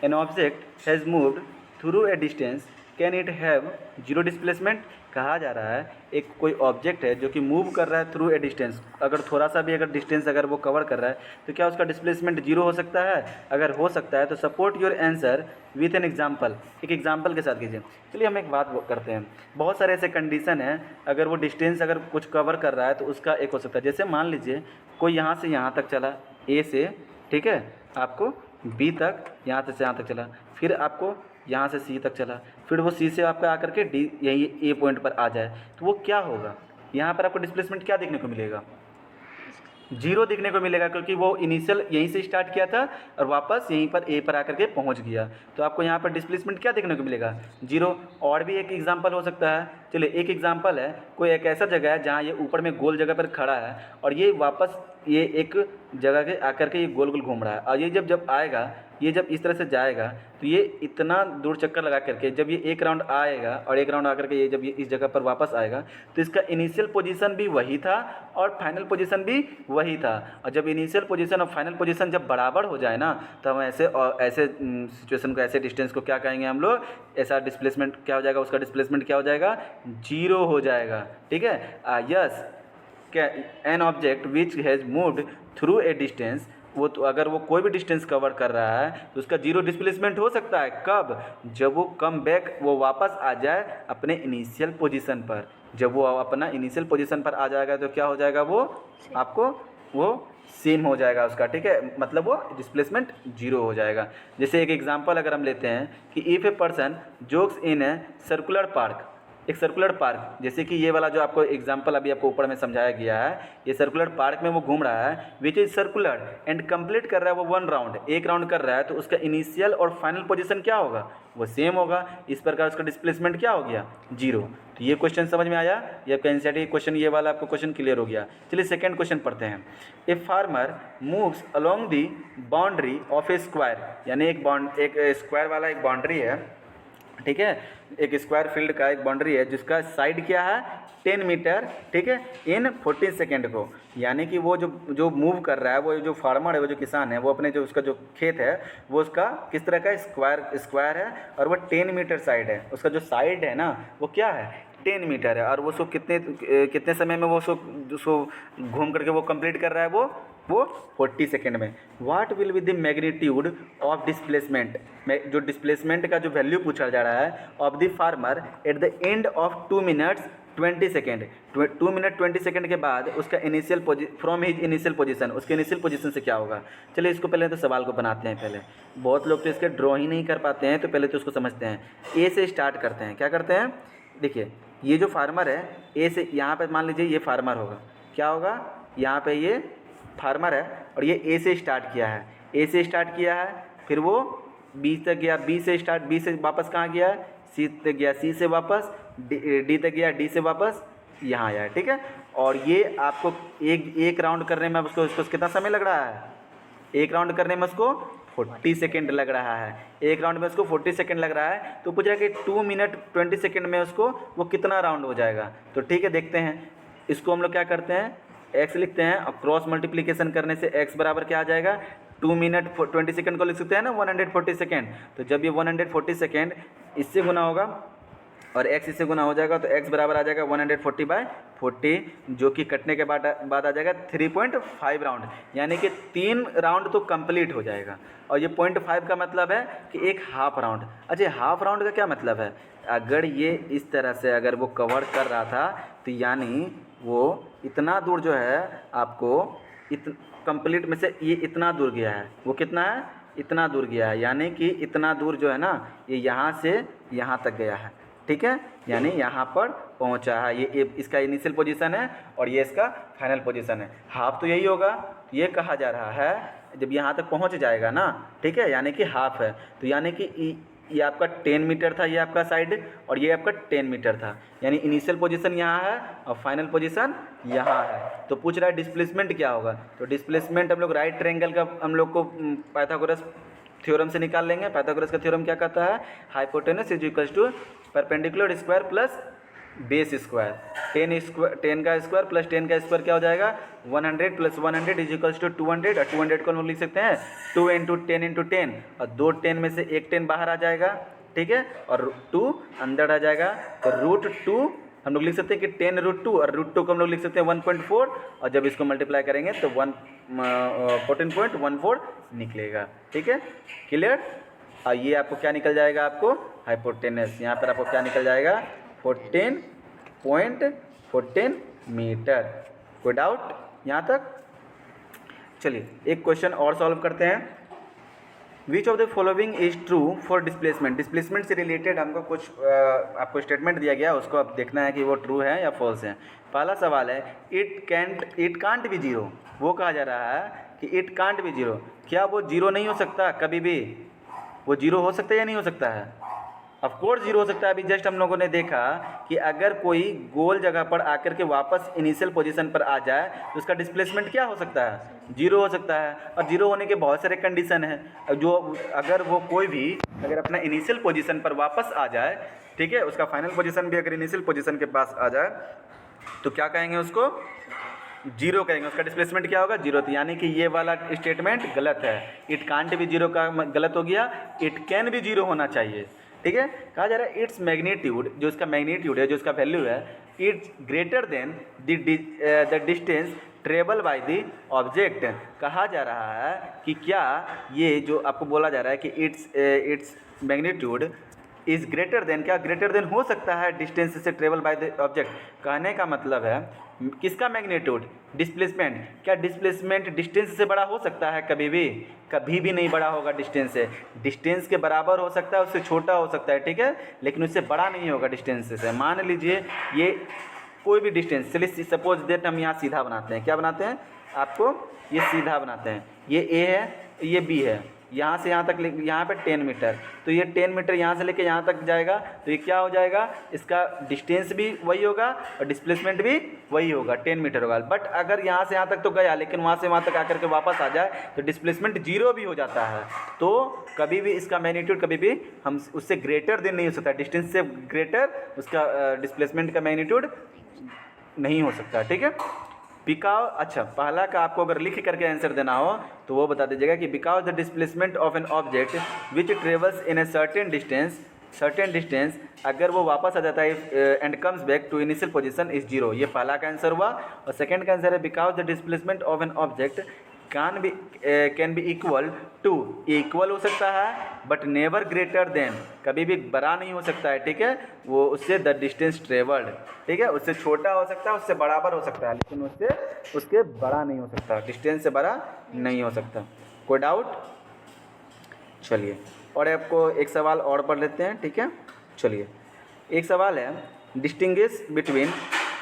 An object has moved through a distance can it have zero displacement. कहा जा रहा है एक कोई ऑब्जेक्ट है जो कि मूव कर रहा है थ्रू ए डिस्टेंस, अगर थोड़ा सा भी अगर डिस्टेंस अगर वो कवर कर रहा है तो क्या उसका डिस्प्लेसमेंट जीरो हो सकता है? अगर हो सकता है तो support your answer with an example, एक एग्जाम्पल के साथ कीजिए। चलिए हम एक बात करते हैं, बहुत सारे ऐसे कंडीशन हैं, अगर वो डिस्टेंस अगर कुछ कवर कर रहा है तो उसका एक हो सकता है। जैसे मान लीजिए कोई यहाँ से यहाँ तक चला ए से, ठीक है, आपको बी तक, यहाँ से यहाँ तक चला, फिर आपको यहाँ से सी तक चला, फिर वो सी से आपका आकर के डी यही ए पॉइंट पर आ जाए, तो वो क्या होगा? यहाँ पर आपको डिस्प्लेसमेंट क्या देखने को मिलेगा? जीरो देखने को मिलेगा, क्योंकि वो इनिशियल यहीं से स्टार्ट किया था और वापस यहीं पर ए पर आकर के पहुंच गया। तो आपको यहाँ पर डिस्प्लेसमेंट क्या देखने को मिलेगा? जीरो। और भी एक एग्जांपल हो सकता है, चलिए एक एग्जांपल है, कोई एक ऐसा जगह है जहाँ ये ऊपर में गोल जगह पर खड़ा है और ये वापस ये एक जगह के आकर के ये गोल गोल घूम रहा है, और ये जब आएगा, ये जब इस तरह से जाएगा तो ये इतना दूर चक्कर लगा करके जब ये एक राउंड आएगा और एक राउंड आकर के ये जब ये इस जगह पर वापस आएगा तो इसका इनिशियल पोजीशन भी वही था और फाइनल पोजीशन भी वही था। और जब इनिशियल पोजीशन और फाइनल पोजीशन जब बराबर हो जाए ना, तो हम ऐसे सिचुएशन को, ऐसे डिस्टेंस को क्या कहेंगे हम लोग? ऐसा डिस्प्लेसमेंट क्या हो जाएगा? उसका डिस्प्लेसमेंट क्या हो जाएगा? जीरो हो जाएगा। ठीक है, yes, N object which has moved through a distance, वो तो अगर वो कोई भी डिस्टेंस कवर कर रहा है तो उसका जीरो डिस्प्लेसमेंट हो सकता है। कब? जब वो कम बैक, वो वापस आ जाए अपने इनिशियल पोजीशन पर। जब वो अपना इनिशियल पोजीशन पर आ जाएगा तो क्या हो जाएगा? वो आपको वो सेम हो जाएगा उसका, ठीक है, मतलब वो डिस्प्लेसमेंट जीरो हो जाएगा। जैसे एक एग्जांपल अगर हम लेते हैं कि if a person jokes in a circular park, एक सर्कुलर पार्क, जैसे कि ये वाला जो आपको एग्जांपल अभी आपको ऊपर में समझाया गया है, ये सर्कुलर पार्क में वो घूम रहा है which is circular and complete कर रहा है वो वन राउंड, एक राउंड कर रहा है, तो उसका इनिशियल और फाइनल पोजीशन क्या होगा? वो सेम होगा। इस प्रकार उसका डिस्प्लेसमेंट क्या हो गया? जीरो। तो ये क्वेश्चन समझ में आया? ये आपका एनसीईआरटी क्वेश्चन, ये वाला आपको क्वेश्चन क्लियर हो गया। चलिए सेकंड क्वेश्चन पढ़ते हैं। A farmer moves along the boundary of A square, यानी एक स्क्वायर वाला एक बाउंड्री है, ठीक है, एक स्क्वायर फील्ड का एक बाउंड्री है जिसका साइड क्या है? 10 मीटर, ठीक है, इन 14 सेकेंड को। यानी कि वो जो मूव कर रहा है, वो जो फार्मर है, वो जो किसान है, वो अपने जो उसका जो खेत है वो उसका किस तरह का स्क्वायर है और वो 10 मीटर साइड है। उसका जो साइड है ना वो क्या है? 10 मीटर है। और वो सो कितने समय में वो सो घूम करके वो कंप्लीट कर रहा है? वो 40 सेकेंड में। What will be the magnitude of displacement, जो डिस्प्लेसमेंट का जो वैल्यू पूछा जा रहा है of the farmer at the end of 2 minutes 20 second, 2 minute 20 second के बाद उसका initial from his initial position, उसके इनिशियल पोजीशन से क्या होगा? चलिए इसको पहले तो सवाल को बनाते हैं। पहले बहुत लोग तो इसके ड्रॉ ही नहीं कर पाते हैं, तो पहले तो उसको समझते हैं। ए से स्टार्ट करते हैं। क्या करते हैं? देखिए ये जो फार्मर है, ए से यहाँ पे मान लीजिए ये फार्मर होगा, क्या होगा? यहाँ पे ये फार्मर है और ये ए से स्टार्ट किया है, ए से स्टार्ट किया है, फिर वो बी तक गया, बी से वापस कहाँ गया? सी तक गया, सी से वापस डी तक गया, डी से वापस यहाँ आया, ठीक है। और ये आपको एक राउंड करने में उसको कितना समय लग रहा है? एक राउंड करने में उसको 40 सेकेंड लग रहा है। एक राउंड में उसको 40 सेकेंड लग रहा है, तो पूछ रहा है कि 2 मिनट 20 सेकेंड में उसको वो कितना राउंड हो जाएगा? तो ठीक है, देखते हैं। इसको हम लोग क्या करते हैं? x लिखते हैं और क्रॉस मल्टीप्लिकेशन करने से x बराबर क्या आ जाएगा? 2 मिनट 20 सेकेंड को लिख सकते हैं ना 140 सेकेंड। तो जब ये 140 सेकेंड इससे गुना होगा और x इससे गुना हो जाएगा तो x बराबर आ जाएगा 140/40, जो कि कटने के बाद आ जाएगा 3.5 राउंड, यानी कि 3 राउंड तो कंप्लीट हो जाएगा। और ये 0.5 का मतलब है कि एक हाफ राउंड। अच्छा, हाफ राउंड का क्या मतलब है? अगर ये इस तरह से अगर वो कवर कर रहा था तो यानी वो इतना दूर जो है आपको कंप्लीट में से ये इतना दूर गया है। वो कितना है? इतना दूर गया है, यानी कि इतना दूर जो है ना ये यहाँ से यहाँ तक गया है, ठीक है, यानी यहाँ पर पहुँचा है। ये इसका इनिशियल पोजीशन है और ये इसका फाइनल पोजीशन है। हाफ तो यही होगा। ये कहा जा रहा है जब यहाँ तक पहुँच जाएगा ना, ठीक है, यानी कि हाफ है, तो यानी कि ये आपका 10 मीटर था, ये आपका साइड, और ये आपका 10 मीटर था, यानी इनिशियल पोजीशन यहाँ है और फाइनल पोजीशन यहाँ है। तो पूछ रहा है डिस्प्लेसमेंट क्या होगा? तो डिस्प्लेसमेंट हम लोग राइट ट्रायंगल का हम लोग को पाइथागोरस थ्योरम से निकाल लेंगे। पाइथागोरस का थ्योरम क्या कहता है? Hypotenuse is equals to perpendicular square plus base square, 10 का स्क्वायर प्लस 10 का स्क्वायर क्या हो जाएगा 100 प्लस 100 इज इक्वल्स टू 200, और 200 को हम लोग लिख सकते हैं 2 इंटू 10 इंटू 10, और 2 10 में से एक 10 बाहर आ जाएगा, ठीक है, और 2 अंदर आ जाएगा, तो √2 हम लोग लिख सकते हैं कि 10 √2, और √2 को हम लोग लिख सकते हैं 1.4, और जब इसको मल्टीप्लाई करेंगे तो 14.14 निकलेगा, ठीक है, क्लियर। और ये आपको क्या निकल जाएगा, आपको हाइपोटेनस, यहाँ पर आपको क्या निकल जाएगा 14.14 मीटर। कोई डाउट यहाँ तक? चलिए एक क्वेश्चन और सॉल्व करते हैं। Which of the following is true for displacement. Displacement से रिलेटेड हमको कुछ आपको स्टेटमेंट दिया गया, उसको आप देखना है कि वो ट्रू है या फॉल्स है। पहला सवाल है इट कांट बी जीरो। वो कहा जा रहा है कि इट कांट बी जीरो, क्या वो जीरो नहीं हो सकता कभी भी? वो जीरो हो सकता है या नहीं हो सकता है? ऑफ कोर्स जीरो हो सकता है। अभी जस्ट हम लोगों ने देखा कि अगर कोई गोल जगह पर आकर के वापस इनिशियल पोजीशन पर आ जाए तो उसका डिस्प्लेसमेंट क्या हो सकता है? जीरो हो सकता है। और जीरो होने के बहुत सारे कंडीशन हैं, जो अगर वो कोई भी अगर अपना इनिशियल पोजीशन पर वापस आ जाए, ठीक है, उसका फाइनल पोजीशन भी अगर इनिशियल पोजीशन के पास आ जाए तो क्या कहेंगे उसको? जीरो कहेंगे। उसका डिस्प्लेसमेंट क्या होगा? जीरो। तो यानी कि ये वाला स्टेटमेंट गलत है। इट कांट भी जीरो का गलत हो गया, इट कैन भी जीरो होना चाहिए, ठीक है। कहा जा रहा है इट्स मैग्नीट्यूड, जो इसका मैग्नीट्यूड है, जो इसका वैल्यू है, it's greater than the distance travel by the object. कहा जा रहा है कि क्या ये जो आपको बोला जा रहा है कि its magnitude is greater than, क्या ग्रेटर देन हो सकता है डिस्टेंस से ट्रेवल बाय द ऑब्जेक्ट? कहने का मतलब है किसका मैग्नीट्यूड? डिस्प्लेसमेंट। क्या डिस्प्लेसमेंट डिस्टेंस से बड़ा हो सकता है? कभी भी, कभी भी नहीं बड़ा होगा डिस्टेंस से। डिस्टेंस के बराबर हो सकता है, उससे छोटा हो सकता है, ठीक है, लेकिन उससे बड़ा नहीं होगा डिस्टेंस से। मान लीजिए ये कोई भी डिस्टेंस, चलिए सपोज दैट हम यहाँ सीधा बनाते हैं। क्या बनाते हैं? आपको ये सीधा बनाते हैं, ये ए है, ये बी है, यहाँ से यहाँ तक, यहाँ पे 10 मीटर, तो ये 10 मीटर यहाँ से लेके यहाँ तक जाएगा, तो ये क्या हो जाएगा? इसका डिस्टेंस भी वही होगा और डिस्प्लेसमेंट भी वही होगा, 10 मीटर होगा। बट अगर यहाँ से यहाँ तक तो गया, लेकिन वहाँ से वहाँ तक आकर के वापस आ जाए तो डिस्प्लेसमेंट जीरो भी हो जाता है। तो कभी भी इसका मैग्नीट्यूड कभी भी हम उससे ग्रेटर देन नहीं हो सकता, डिस्टेंस से ग्रेटर उसका डिस्प्लेसमेंट का मैग्नीट्यूड नहीं हो सकता, ठीक है। बिकॉज, अच्छा, पहला का आपको अगर लिख करके आंसर देना हो तो वो बता दीजिएगा कि because the displacement of an object which travels in a certain distance, अगर वो वापस आ जाता है and comes back to initial position is zero. ये पहला का आंसर हुआ। और सेकंड का आंसर है because the displacement of an object can be equal to, equal हो सकता है बट नेवर ग्रेटर देन, कभी भी बड़ा नहीं हो सकता है, ठीक है, वो उससे द डिस्टेंस ट्रेवल्ड, ठीक है, उससे छोटा हो सकता है, उससे बराबर हो सकता है, लेकिन उसके बड़ा नहीं हो सकता, डिस्टेंस से बड़ा नहीं हो सकता। कोई डाउट? चलिए और आपको एक सवाल और पढ़ लेते हैं, ठीक है। चलिए एक सवाल है distinguish between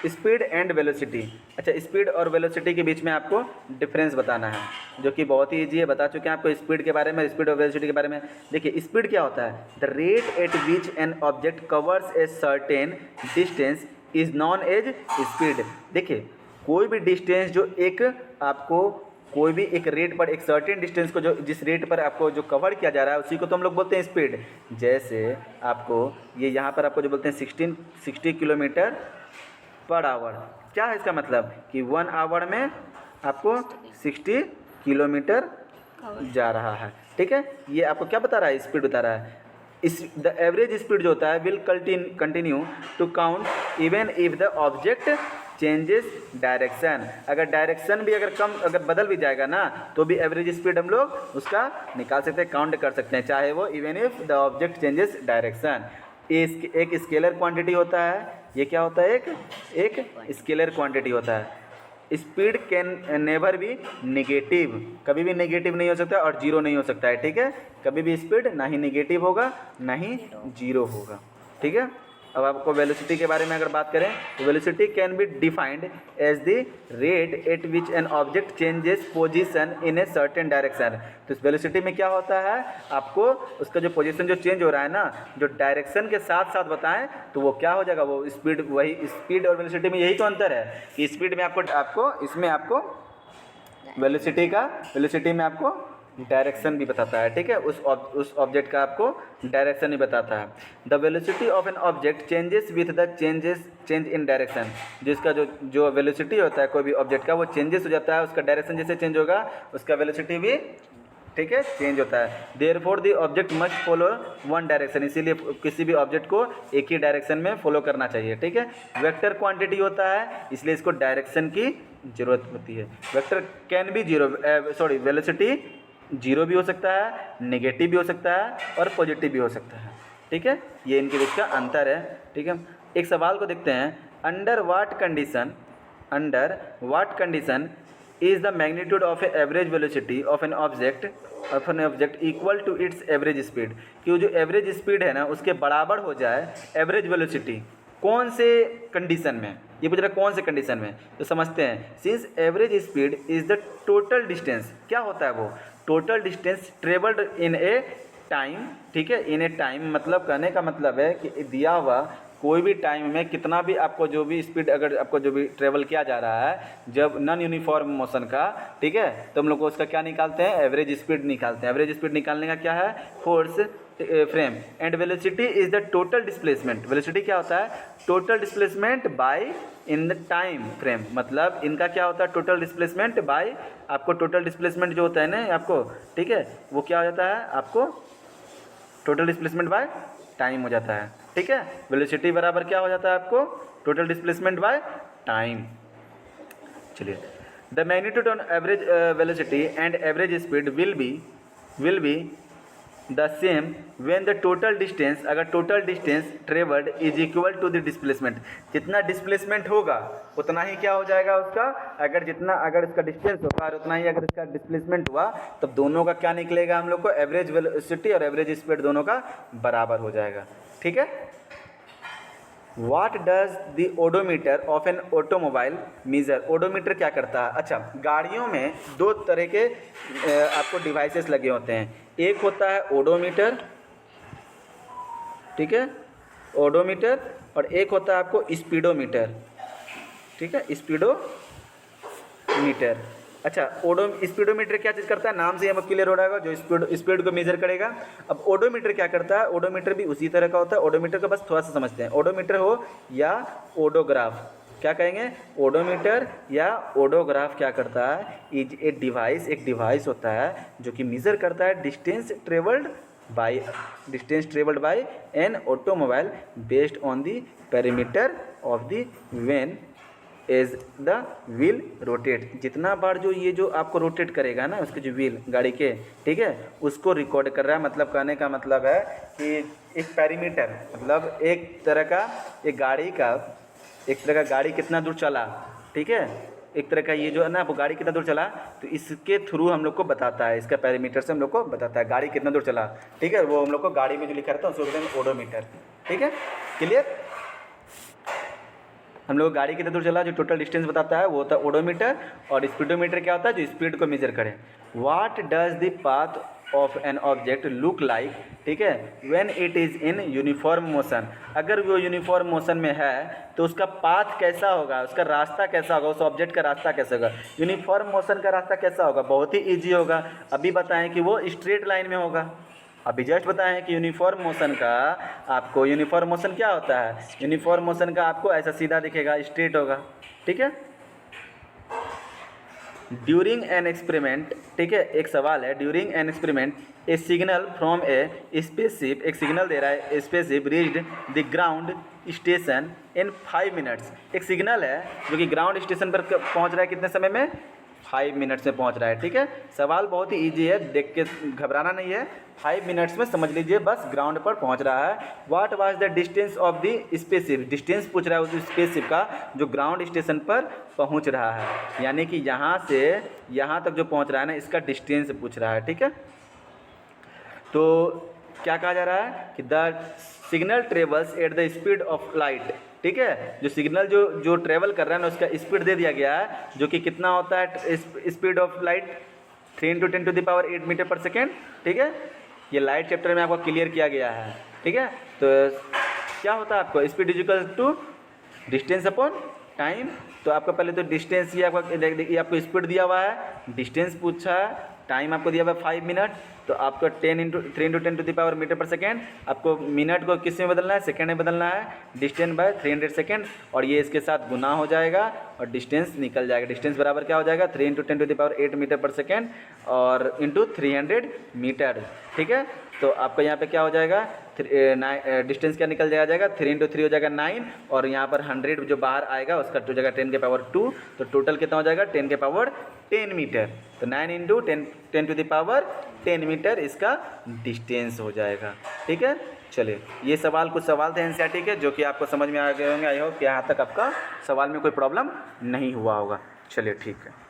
speed and velocity. अच्छा, स्पीड और वेलोसिटी के बीच में आपको डिफरेंस बताना है, जो कि बहुत ही ईजी है। बता चुके हैं आपको स्पीड के बारे में, स्पीड और वेलोसिटी के बारे में। देखिए स्पीड क्या होता है? The rate at which an object covers a certain distance is known as speed. देखिए कोई भी डिस्टेंस जो एक आपको कोई भी एक रेट पर, एक सर्टेन डिस्टेंस को जो जिस रेट पर आपको जो कवर किया जा रहा है उसी को तो हम लोग बोलते हैं स्पीड। जैसे आपको ये यहाँ पर आपको जो बोलते हैं 60 किलोमीटर पर आवर, क्या है इसका मतलब? कि 1 आवर में आपको 60 किलोमीटर जा रहा है, ठीक है। ये आपको क्या बता रहा है? स्पीड बता रहा है। इस द एवरेज स्पीड जो होता है will continue to count even if the object changes direction. अगर डायरेक्शन भी अगर बदल भी जाएगा ना तो भी एवरेज स्पीड हम लोग उसका निकाल सकते हैं, काउंट कर सकते हैं, चाहे वो even if the object changes direction. एक स्केलर क्वांटिटी होता है। ये क्या होता है? एक स्केलर क्वांटिटी होता है। Speed can never be negative, कभी भी नेगेटिव नहीं हो सकता और जीरो नहीं हो सकता है, ठीक है। कभी भी स्पीड ना ही नेगेटिव होगा ना ही जीरो होगा, ठीक है। अब आपको वेलोसिटी के बारे में अगर बात करें तो velocity can be defined as the rate at which an object changes position in a certain direction. तो इस वेलोसिटी में क्या होता है? आपको उसका जो पोजीशन जो चेंज हो रहा है ना, जो डायरेक्शन के साथ साथ बताएं तो वो क्या हो जाएगा? वो स्पीड, वही स्पीड और वेलोसिटी में यही तो अंतर है कि स्पीड में आपको इसमें आपको वेलोसिटी में आपको डायरेक्शन भी बताता है, ठीक है, उस ऑब्जेक्ट का आपको डायरेक्शन भी बताता है। The velocity of an object changes with the change in direction, जिसका जो वेलोसिटी होता है कोई भी ऑब्जेक्ट का वो चेंजेस हो जाता है, उसका डायरेक्शन जैसे चेंज होगा उसका वेलोसिटी भी, ठीक है, चेंज होता है। Therefore the object must follow one direction, इसीलिए किसी भी ऑब्जेक्ट को एक ही डायरेक्शन में फॉलो करना चाहिए, ठीक है। वेक्टर क्वांटिटी होता है इसलिए इसको डायरेक्शन की जरूरत होती है। Vector can be velocity zero भी हो सकता है, नेगेटिव भी हो सकता है और पॉजिटिव भी हो सकता है, ठीक है। ये इनके बीच का अंतर है, ठीक है। एक सवाल को देखते हैं, under what condition is the magnitude of a average velocity of an object equal to its average speed, कि वो जो एवरेज स्पीड है ना उसके बराबर हो जाए एवरेज वेलोसिटी, कौन से कंडीशन में, ये पूछ रहा है कौन से कंडीशन में, तो समझते हैं। Since average speed is the total distance, क्या होता है वो, total distance travelled in A time, ठीक है। इन ए टाइम मतलब कहने का मतलब है कि दिया हुआ कोई भी टाइम में कितना भी आपको जो भी स्पीड, अगर आपको जो भी ट्रेवल किया जा रहा है जब नॉन यूनिफॉर्म मोशन का, ठीक है, तो हम लोग को उसका क्या निकालते हैं, एवरेज स्पीड निकालते हैं। एवरेज स्पीड निकालने का क्या है, force frame and velocity is the total displacement. Velocity क्या होता है, total displacement bye in the time frame, मतलब इनका क्या होता है, टोटल डिस्प्लेसमेंट बाय, आपको टोटल डिस्प्लेसमेंट जो होता है ना आपको, ठीक है, वो क्या हो जाता है, आपको टोटल डिस्प्लेसमेंट बाय टाइम हो जाता है, ठीक है। वेलोसिटी बराबर क्या हो जाता है आपको, टोटल डिस्प्लेसमेंट बाय टाइम। चलिए, the magnitude on average velocity and average speed will be the same when the total distance, अगर total distance travelled is equal to the displacement, जितना डिस्प्लेसमेंट होगा उतना ही क्या हो जाएगा उसका, अगर इसका डिस्टेंस होगा और उतना ही अगर इसका डिस्प्लेसमेंट हुआ, तब दोनों का क्या निकलेगा हम लोग को, एवरेज वेलोसिटी और एवरेज स्पीड दोनों का बराबर हो जाएगा, ठीक है। What does the odometer of an automobile measure, odometer क्या करता है, अच्छा, गाड़ियों में दो तरह के आपको डिवाइसेस लगे होते हैं, एक होता है ओडोमीटर, ठीक है, ओडोमीटर, और एक होता है आपको स्पीडोमीटर, ठीक है, स्पीडोमीटर। अच्छा, स्पीडोमीटर क्या चीज़ करता है, नाम से ही हमें क्लियर हो जाएगा, जो स्पीड को मेजर करेगा। अब ओडोमीटर क्या करता है, ओडोमीटर भी उसी तरह का होता है। ओडोमीटर का बस थोड़ा सा समझते हैं, ओडोमीटर हो या ओडोग्राफ, क्या कहेंगे, ओडोमीटर या ओडोग्राफ क्या करता है, इज ए डिवाइस, एक डिवाइस होता है जो कि मेजर करता है distance travelled by an automobile based on the perimeter of the when as the wheel rotate, जितना बार जो ये जो आपको रोटेट करेगा ना उसके जो व्हील गाड़ी के, ठीक है, उसको रिकॉर्ड कर रहा है। मतलब कहने का मतलब है कि एक पेरीमीटर, मतलब एक तरह का गाड़ी कितना दूर चला, ठीक है, एक तरह का ये जो है ना वो गाड़ी कितना दूर चला, तो इसके थ्रू हम लोग को बताता है, इसका पेरीमीटर से हम लोग को बताता है गाड़ी कितना दूर चला, ठीक है। वो हम लोग को गाड़ी में जो लिखा रहता है उसको कहते हैं ओडोमीटर, ठीक है, क्लियर। हम लोग गाड़ी कितना दूर चला जो टोटल डिस्टेंस बताता है वो होता है ओडोमीटर, और स्पीडोमीटर क्या होता है जो स्पीड को मेजर करे। What does the path of an object look like, ठीक है, when it is in uniform motion, अगर वो यूनिफॉर्म मोशन में है तो उसका पाथ कैसा होगा, उसका रास्ता कैसा होगा, उस ऑब्जेक्ट का रास्ता कैसा होगा। यूनिफॉर्म मोशन का रास्ता कैसा होगा, बहुत ही ईजी होगा। अभी बताएं कि वो स्ट्रेट लाइन में होगा, अभी जस्ट बताएं कि यूनिफॉर्म मोशन का आपको, यूनिफॉर्म मोशन क्या होता है, यूनिफॉर्म मोशन का आपको ऐसा सीधा दिखेगा, स्ट्रेट होगा, ठीक है। ड्यूरिंग एन एक्सपेरिमेंट, ठीक है, एक सवाल है, during an experiment A signal from A spaceship, एक सिग्नल दे रहा है, spaceship reached the ground station in 5 minutes, एक सिग्नल है जो कि ग्राउंड स्टेशन पर पहुंच रहा है कितने समय में, 5 मिनट्स में पहुंच रहा है, ठीक है। सवाल बहुत ही ईजी है, देख के घबराना नहीं है, 5 मिनट्स में समझ लीजिए, बस ग्राउंड पर पहुंच रहा है। What was the distance of the spaceship, distance पूछ रहा है उस स्पेसशिप का जो ग्राउंड स्टेशन पर पहुंच रहा है, यानी कि यहाँ से यहाँ तक जो पहुंच रहा है ना इसका डिस्टेंस पूछ रहा है, ठीक है। तो क्या कहा जा रहा है कि the signal travels at the speed of light, ठीक है, जो सिग्नल जो ट्रेवल कर रहा है ना उसका स्पीड दे दिया गया है जो कि कितना होता है, स्पीड ऑफ लाइट 3 × 10⁸ मीटर पर सेकेंड, ठीक है। ये लाइट चैप्टर में आपको क्लियर किया गया है, ठीक है। तो क्या होता है आपको, speed is equal to distance upon time. तो आपको पहले तो डिस्टेंस ये आपको स्पीड दिया हुआ है, डिस्टेंस पूछा है, टाइम आपको दिया हुआ है 5 मिनट, तो आपको 3 × 10⁻³ मीटर पर सेकेंड, आपको मिनट को किस में बदलना है, सेकेंड में बदलना है, डिस्टेंस बाय 300 सेकेंड, और ये इसके साथ गुना हो जाएगा और डिस्टेंस निकल जाएगा। डिस्टेंस बराबर क्या हो जाएगा, 3 × 10⁸ मीटर पर सेकेंड और इंटू 300 मीटर। ठीक है, तो आपका यहाँ पे क्या हो जाएगा, डिस्टेंस क्या निकल जाएगा, 3 × 3 हो जाएगा 9, और यहाँ पर 100 जो बाहर आएगा उसका हो जाएगा 10⁻², तो टोटल कितना हो जाएगा 10⁻10 मीटर। तो 9 × 10⁻10 मीटर इसका डिस्टेंस हो जाएगा। ठीक है, चलिए ये सवाल कुछ सवाल थे एनसीईआरटी के जो कि आपको समझ में आ गए होंगे। आई होप कि यहाँ तक आपका सवाल में कोई प्रॉब्लम नहीं हुआ होगा। चलिए ठीक है।